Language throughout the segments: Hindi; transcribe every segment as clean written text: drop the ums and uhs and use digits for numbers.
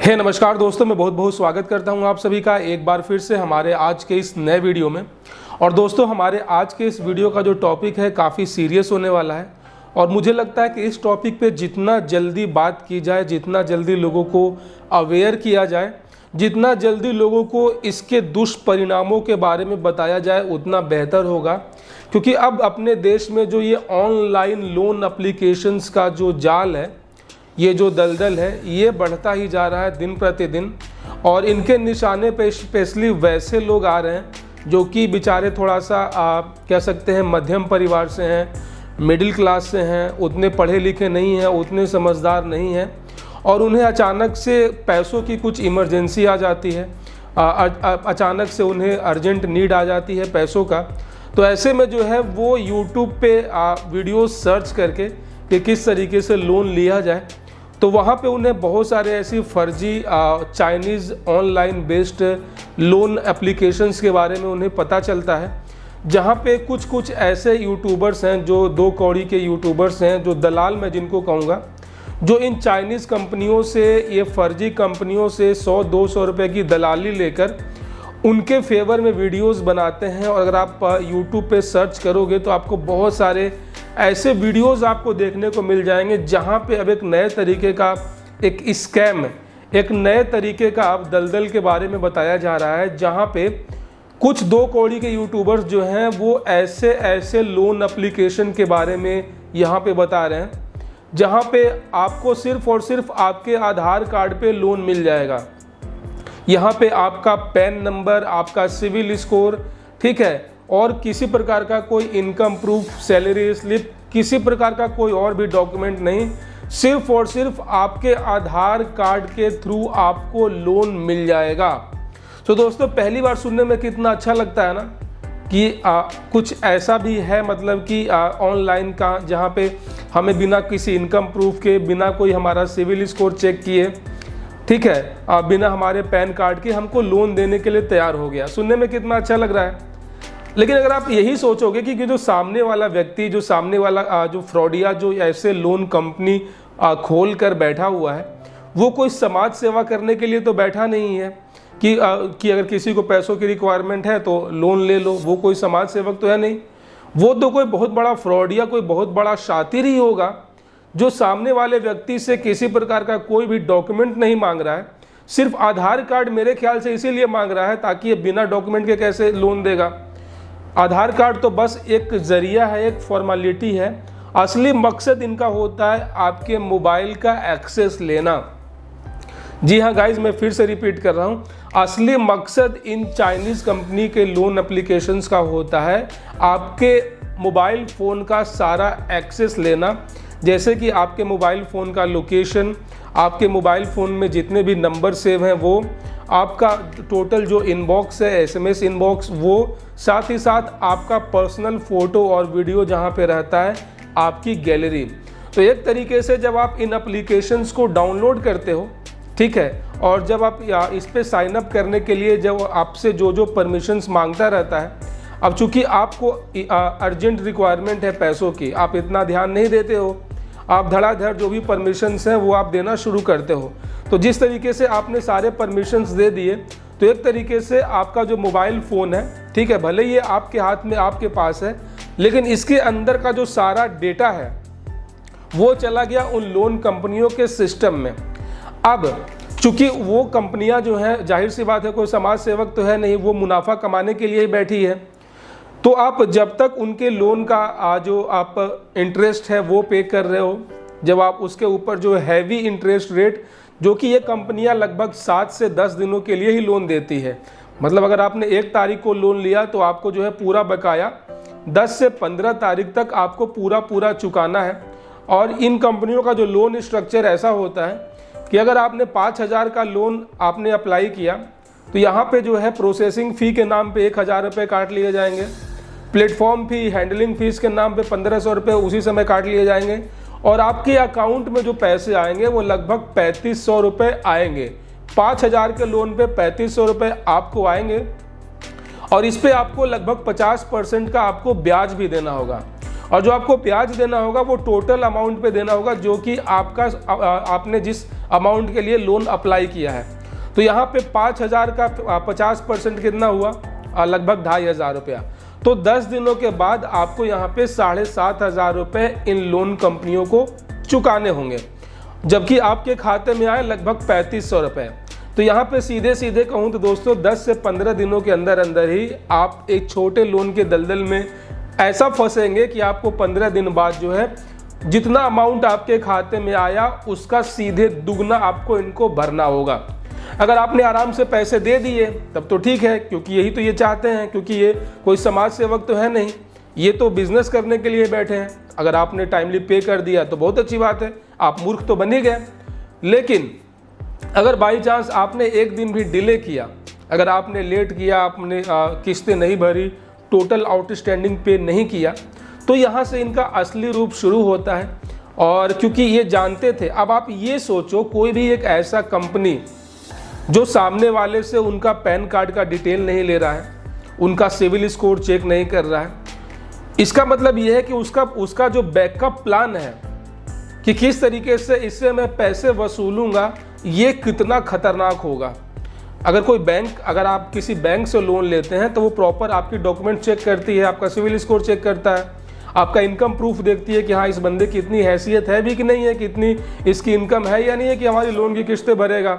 नमस्कार दोस्तों, मैं बहुत बहुत स्वागत करता हूं आप सभी का एक बार फिर से हमारे आज के इस नए वीडियो में। और दोस्तों, हमारे आज के इस वीडियो का जो टॉपिक है काफ़ी सीरियस होने वाला है और मुझे लगता है कि इस टॉपिक पे जितना जल्दी बात की जाए, जितना जल्दी लोगों को अवेयर किया जाए, जितना जल्दी लोगों को इसके दुष्परिणामों के बारे में बताया जाए उतना बेहतर होगा। क्योंकि अब अपने देश में जो ये ऑनलाइन लोन एप्लीकेशंस का जो जाल है, ये जो दलदल है, ये बढ़ता ही जा रहा है दिन प्रतिदिन। और इनके निशाने पे स्पेशली वैसे लोग आ रहे हैं जो कि बेचारे थोड़ा सा कह सकते हैं मध्यम परिवार से हैं, मिडिल क्लास से हैं, उतने पढ़े लिखे नहीं हैं, उतने समझदार नहीं हैं और उन्हें अचानक से पैसों की कुछ इमरजेंसी आ जाती है, अचानक से उन्हें अर्जेंट नीड आ जाती है पैसों का। तो ऐसे में जो है वो यूट्यूब पे वीडियो सर्च करके कि किस तरीके से लोन लिया जाए, तो वहाँ पे उन्हें बहुत सारे ऐसी फर्जी Chinese online based loan applications के बारे में उन्हें पता चलता है, जहाँ पे कुछ ऐसे यूट्यूबर्स हैं जो दो कौड़ी के यूट्यूबर्स हैं, जो दलाल मैं जिनको कहूँगा, जो इन चाइनीज़ कंपनियों से, ये फर्जी कंपनियों से 100-200 रुपये की दलाली लेकर उनके फेवर में वीडियोस बनाते हैं। और अगर आप यूट्यूब पे सर्च करोगे तो आपको बहुत सारे ऐसे वीडियोस आपको देखने को मिल जाएंगे जहां पे अब एक नए तरीके का एक स्कैम, एक नए तरीके का अब दलदल के बारे में बताया जा रहा है, जहां पे कुछ दो कौड़ी के यूट्यूबर्स जो हैं वो ऐसे लोन एप्लीकेशन के बारे में यहाँ पे बता रहे हैं, जहाँ पे आपको सिर्फ और सिर्फ आपके आधार कार्ड पे लोन मिल जाएगा। यहाँ पे आपका पैन नंबर, आपका सिविल स्कोर, ठीक है, और किसी प्रकार का कोई इनकम प्रूफ, सैलरी स्लिप, किसी प्रकार का कोई और भी डॉक्यूमेंट नहीं, सिर्फ और सिर्फ आपके आधार कार्ड के थ्रू आपको लोन मिल जाएगा। तो दोस्तों, पहली बार सुनने में कितना अच्छा लगता है ना कि कुछ ऐसा भी है, मतलब कि ऑनलाइन का, जहाँ पे हमें बिना किसी इनकम प्रूफ के, बिना कोई हमारा सिविल स्कोर चेक किए, ठीक है, बिना हमारे पैन कार्ड के हमको लोन देने के लिए तैयार हो गया। सुनने में कितना अच्छा लग रहा है। लेकिन अगर आप यही सोचोगे कि जो सामने वाला व्यक्ति, जो सामने वाला जो फ्रॉडिया, जो ऐसे लोन कंपनी खोल कर बैठा हुआ है, वो कोई समाज सेवा करने के लिए तो बैठा नहीं है कि अगर किसी को पैसों की रिक्वायरमेंट है तो लोन ले लो। वो कोई समाज सेवक तो है नहीं, वो तो कोई बहुत बड़ा फ्रॉडिया, कोई बहुत बड़ा शातिर ही होगा जो सामने वाले व्यक्ति से किसी प्रकार का कोई भी डॉक्यूमेंट नहीं मांग रहा है, सिर्फ आधार कार्ड मेरे ख्याल से इसीलिए मांग रहा है ताकि ये बिना डॉक्यूमेंट के कैसे लोन देगा। आधार कार्ड तो बस एक जरिया है, एक फॉर्मेलिटी है। असली मकसद इनका होता है आपके मोबाइल का एक्सेस लेना। जी हाँ गाइज, मैं फिर से रिपीट कर रहा हूँ, असली मकसद इन चाइनीज़ कंपनी के लोन एप्लीकेशंस का होता है आपके मोबाइल फ़ोन का सारा एक्सेस लेना। जैसे कि आपके मोबाइल फ़ोन का लोकेशन, आपके मोबाइल फ़ोन में जितने भी नंबर सेव हैं वो, आपका टोटल जो इनबॉक्स है, SMS इनबॉक्स, वो, साथ ही साथ आपका पर्सनल फ़ोटो और वीडियो जहाँ पे रहता है, आपकी गैलरी। तो एक तरीके से जब आप इन एप्लीकेशंस को डाउनलोड करते हो, ठीक है, और जब आप इस पर साइन अप करने के लिए जब आपसे जो परमिशंस मांगता रहता है, अब चूंकि आपको अर्जेंट रिक्वायरमेंट है पैसों की, आप इतना ध्यान नहीं देते हो, आप धड़ाधड़ जो भी परमिशंस हैं वो आप देना शुरू करते हो। तो जिस तरीके से आपने सारे परमिशंस दे दिए, तो एक तरीके से आपका जो मोबाइल फ़ोन है, ठीक है, भले ये आपके हाथ में, आपके पास है, लेकिन इसके अंदर का जो सारा डेटा है वो चला गया उन लोन कंपनियों के सिस्टम में। अब चूंकि वो कंपनियां जो हैं, जाहिर सी बात है, कोई समाज सेवक तो है नहीं, वो मुनाफा कमाने के लिए ही बैठी है। तो आप जब तक उनके लोन का जो आप इंटरेस्ट है वो पे कर रहे हो, जब आप उसके ऊपर जो हैवी इंटरेस्ट रेट, जो कि ये कंपनियां लगभग 7 से 10 दिनों के लिए ही लोन देती है, मतलब अगर आपने 1 तारीख को लोन लिया तो आपको जो है पूरा बकाया 10 से 15 तारीख तक आपको पूरा चुकाना है। और इन कंपनियों का जो लोन स्ट्रक्चर ऐसा होता है कि अगर आपने 5,000 का लोन आपने अप्लाई किया तो यहाँ पे जो है प्रोसेसिंग फ़ी के नाम पे 1,000 रुपये काट लिए जाएंगे, प्लेटफॉर्म फ़ी, हैंडलिंग फ़ीस के नाम पे 1,500 रुपये उसी समय काट लिए जाएंगे, और आपके अकाउंट में जो पैसे आएंगे वो लगभग 3,500 रुपये आएंगे। 5,000 के लोन पे 3,500 रुपये आपको आएंगे और इस पे आपको लगभग 50% का आपको ब्याज भी देना होगा। और जो आपको ब्याज देना होगा वो टोटल अमाउंट पे देना होगा जो कि आपने जिस अमाउंट के लिए लोन अप्लाई किया है। तो यहाँ पे 5,000 का 50% कितना हुआ, लगभग 2,500 रुपया। तो 10 दिनों के बाद आपको यहाँ पे 7,500 रुपये इन लोन कंपनियों को चुकाने होंगे, जबकि आपके खाते में आए लगभग 3,500 रुपये। तो यहाँ पे सीधे सीधे कहूँ तो दोस्तों 10 से 15 दिनों के अंदर अंदर ही आप एक छोटे लोन के दलदल में ऐसा फंसेंगे कि आपको 15 दिन बाद जो है जितना अमाउंट आपके खाते में आया उसका सीधे दुगना आपको इनको भरना होगा। अगर आपने आराम से पैसे दे दिए तब तो ठीक है, क्योंकि यही तो ये चाहते हैं, क्योंकि ये कोई समाज सेवक तो है नहीं, ये तो बिजनेस करने के लिए बैठे हैं। अगर आपने टाइमली पे कर दिया तो बहुत अच्छी बात है, आप मूर्ख तो बन ही गए। लेकिन अगर बाई चांस आपने एक दिन भी डिले किया, अगर आपने लेट किया, आपने किस्तें नहीं भरी, टोटल आउटस्टैंडिंग पे नहीं किया, तो यहाँ से इनका असली रूप शुरू होता है। और क्योंकि ये जानते थे, अब आप ये सोचो कोई भी एक ऐसा कंपनी जो सामने वाले से उनका पैन कार्ड का डिटेल नहीं ले रहा है, उनका सिविल स्कोर चेक नहीं कर रहा है, इसका मतलब ये है कि उसका जो बैकअप प्लान है कि किस तरीके से इससे मैं पैसे वसूलूंगा, ये कितना खतरनाक होगा। अगर आप किसी बैंक से लोन लेते हैं तो वो प्रॉपर आपकी डॉक्यूमेंट चेक करती है, आपका सिविल स्कोर चेक करता है, आपका इनकम प्रूफ देखती है कि हाँ इस बंदे की इतनी हैसियत है भी कि नहीं है, कितनी इसकी इनकम है या नहीं है कि हमारी लोन की किस्तें भरेगा।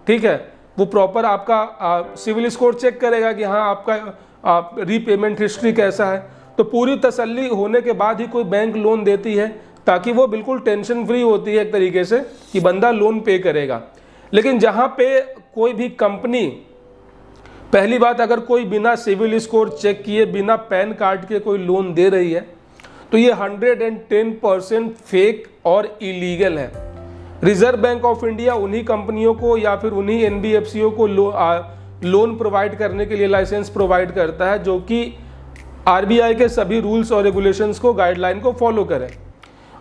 ठीक है, वो प्रॉपर आपका सिविल स्कोर चेक करेगा कि हाँ आपका रीपेमेंट हिस्ट्री कैसा है। तो पूरी तसल्ली होने के बाद ही कोई बैंक लोन देती है, ताकि वो बिल्कुल टेंशन फ्री होती है एक तरीके से कि बंदा लोन पे करेगा। लेकिन जहाँ पे कोई भी कंपनी, पहली बात अगर कोई बिना सिविल स्कोर चेक किए, बिना पैन कार्ड के कोई लोन दे रही है तो ये 110% फेक और इलीगल है। रिजर्व बैंक ऑफ इंडिया उन्हीं कंपनियों को या फिर उन्हीं एनबीएफसीओ को लोन प्रोवाइड करने के लिए लाइसेंस प्रोवाइड करता है, जो कि आरबीआई के सभी रूल्स और रेगुलेशंस को, गाइडलाइन को फॉलो करें।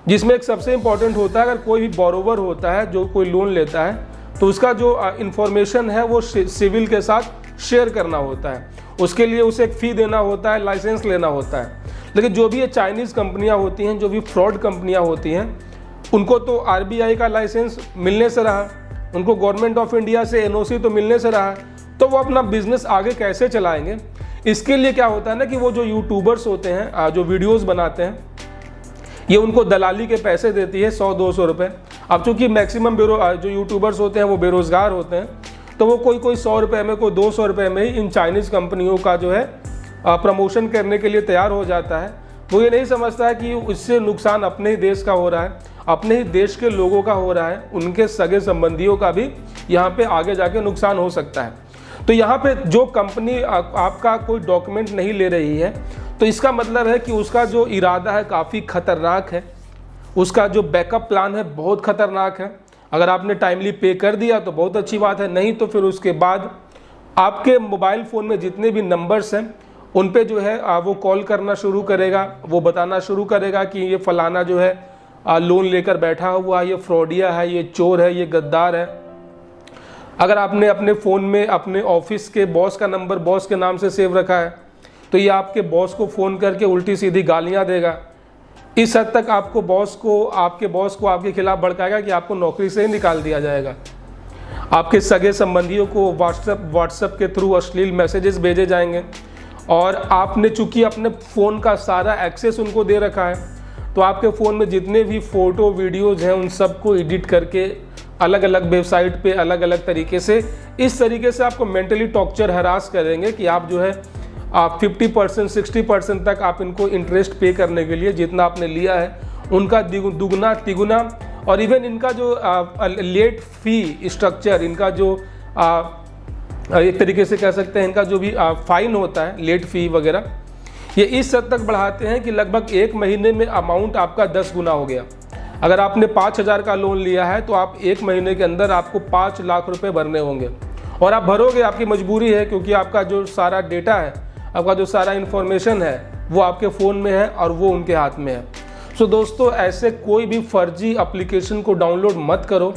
जिसमें एक सबसे इंपॉर्टेंट होता है, अगर कोई भी बोरोवर होता है जो कोई लोन लेता है तो उसका जो इंफॉर्मेशन है वो सिविल के साथ शेयर करना होता है। उसके लिए उसे एक फ़ी देना होता है, लाइसेंस लेना होता है। लेकिन जो भी ये चाइनीज़ कंपनियां होती हैं, जो भी फ्रॉड कंपनियां होती हैं, उनको तो आरबीआई का लाइसेंस मिलने से रहा, उनको गवर्नमेंट ऑफ इंडिया से एनओसी तो मिलने से रहा, तो वो अपना बिजनेस आगे कैसे चलाएंगे। इसके लिए क्या होता है ना कि वो जो यूट्यूबर्स होते हैं, जो वीडियोज़ बनाते हैं, ये उनको दलाली के पैसे देती है 100-200 रुपये। अब चूंकि मैक्सिमम जो यूट्यूबर्स होते हैं वो बेरोज़गार होते हैं, तो वो कोई 100 रुपये में, कोई 200 रुपये में ही इन चाइनीज़ कंपनियों का जो है प्रमोशन करने के लिए तैयार हो जाता है। वो ये नहीं समझता है कि इससे नुकसान अपने ही देश का हो रहा है, अपने ही देश के लोगों का हो रहा है, उनके सगे संबंधियों का भी यहाँ पे आगे जाके नुकसान हो सकता है। तो यहाँ पे जो कंपनी आपका कोई डॉक्यूमेंट नहीं ले रही है, तो इसका मतलब है कि उसका जो इरादा है काफ़ी खतरनाक है, उसका जो बैकअप प्लान है बहुत खतरनाक है। अगर आपने टाइमली पे कर दिया तो बहुत अच्छी बात है, नहीं तो फिर उसके बाद आपके मोबाइल फ़ोन में जितने भी नंबर्स हैं उन पे जो है वो कॉल करना शुरू करेगा, वो बताना शुरू करेगा कि ये फलाना जो है लोन लेकर बैठा हुआ है, ये फ्रॉडिया है, ये चोर है, ये गद्दार है। अगर आपने अपने फ़ोन में अपने ऑफिस के बॉस का नंबर बॉस के नाम से सेव रखा है तो ये आपके बॉस को फ़ोन करके उल्टी सीधी गालियाँ देगा। इस हद तक आपके बॉस को आपके खिलाफ भड़काएगा कि आपको नौकरी से ही निकाल दिया जाएगा। आपके सगे संबंधियों को व्हाट्सएप के थ्रू अश्लील मैसेजेस भेजे जाएंगे, और आपने चूंकि अपने फ़ोन का सारा एक्सेस उनको दे रखा है, तो आपके फ़ोन में जितने भी फ़ोटो वीडियोज़ हैं उन सबको एडिट करके अलग अलग वेबसाइट पे अलग अलग तरीके से, इस तरीके से आपको मेंटली टॉर्चर हरास करेंगे कि आप जो है आप 50% 60% तक आप इनको इंटरेस्ट पे करने के लिए जितना आपने लिया है उनका दुगना तिगुना, और इवन इनका जो लेट फ़ी स्ट्रक्चर, इनका जो एक तरीके से कह सकते हैं इनका जो भी फ़ाइन होता है, लेट फ़ी वगैरह, ये इस हद तक बढ़ाते हैं कि लगभग 1 महीने में अमाउंट आपका 10 गुना हो गया। अगर आपने 5,000 का लोन लिया है तो आप 1 महीने के अंदर आपको 5 लाख रुपए भरने होंगे, और आप भरोगे, आपकी मजबूरी है, क्योंकि आपका जो सारा डेटा है, आपका जो सारा इन्फॉर्मेशन है वो आपके फ़ोन में है और वो उनके हाथ में है। सो दोस्तों, ऐसे कोई भी फर्जी एप्लीकेशन को डाउनलोड मत करो,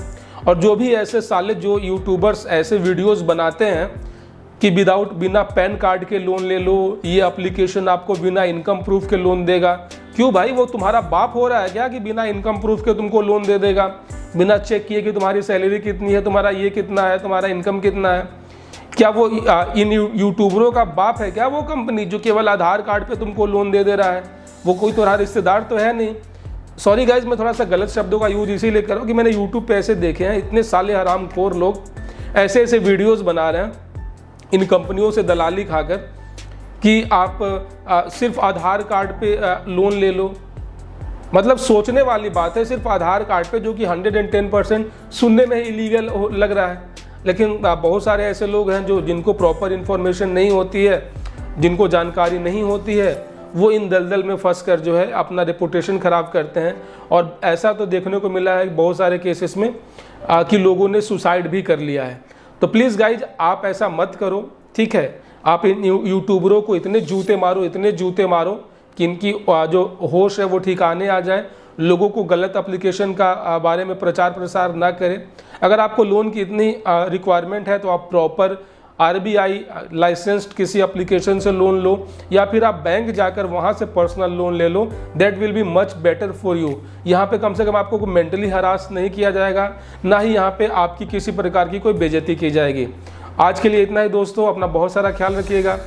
और जो भी ऐसे साले जो यूट्यूबर्स ऐसे वीडियोस बनाते हैं कि बिना पैन कार्ड के लोन ले लो, ये एप्लीकेशन आपको बिना इनकम प्रूफ के लोन देगा, क्यों भाई, वो तुम्हारा बाप हो रहा है क्या कि बिना इनकम प्रूफ के तुमको लोन दे देगा, बिना चेक किए कि तुम्हारी सैलरी कितनी है, तुम्हारा ये कितना है, तुम्हारा इनकम कितना है? क्या वो इन यूट्यूबरों का बाप है क्या वो कंपनी जो केवल आधार कार्ड पे तुमको लोन दे रहा है? वो कोई तुम्हारा रिश्तेदार तो है नहीं। सॉरी गाइज, मैं थोड़ा सा गलत शब्दों का यूज इसीलिए कर रहा हूँ कि मैंने यूट्यूब पे ऐसे देखे हैं, इतने साले हरामखोर लोग ऐसे ऐसे वीडियोस बना रहे हैं इन कंपनियों से दलाली खाकर कि आप सिर्फ आधार कार्ड पे लोन ले लो। मतलब सोचने वाली बात है, सिर्फ आधार कार्ड पे, जो कि 110% सुनने में ही इलीगल लग रहा है। लेकिन बहुत सारे ऐसे लोग हैं जो जिनको प्रॉपर इन्फॉर्मेशन नहीं होती है, जिनको जानकारी नहीं होती है, वो इन दलदल में फंस कर जो है अपना रेपुटेशन ख़राब करते हैं। और ऐसा तो देखने को मिला है बहुत सारे केसेस में कि लोगों ने सुसाइड भी कर लिया है। तो प्लीज़ गाइज, आप ऐसा मत करो, ठीक है? आप इन यूट्यूबरों को इतने जूते मारो कि इनकी जो होश है वो ठिकाने आ जाए, लोगों को गलत एप्लीकेशन का बारे में प्रचार प्रसार ना करें। अगर आपको लोन की इतनी रिक्वायरमेंट है तो आप प्रॉपर RBI लाइसेंस्ड किसी एप्लीकेशन से लोन लो, या फिर आप बैंक जाकर वहाँ से पर्सनल लोन ले लो। That will be much better for you. यहाँ पे कम से कम आपको मेंटली हरास नहीं किया जाएगा, ना ही यहाँ पे आपकी किसी प्रकार की कोई बेइज्जती की जाएगी। आज के लिए इतना ही दोस्तों, अपना बहुत सारा ख्याल रखिएगा।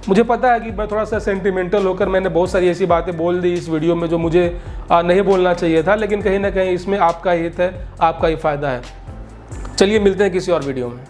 मुझे पता है कि मैं थोड़ा सा सेंटिमेंटल होकर मैंने बहुत सारी ऐसी बातें बोल दी इस वीडियो में जो मुझे नहीं बोलना चाहिए था, लेकिन कहीं ना कहीं इसमें आपका हित है, आपका ही फ़ायदा है। चलिए मिलते हैं किसी और वीडियो में।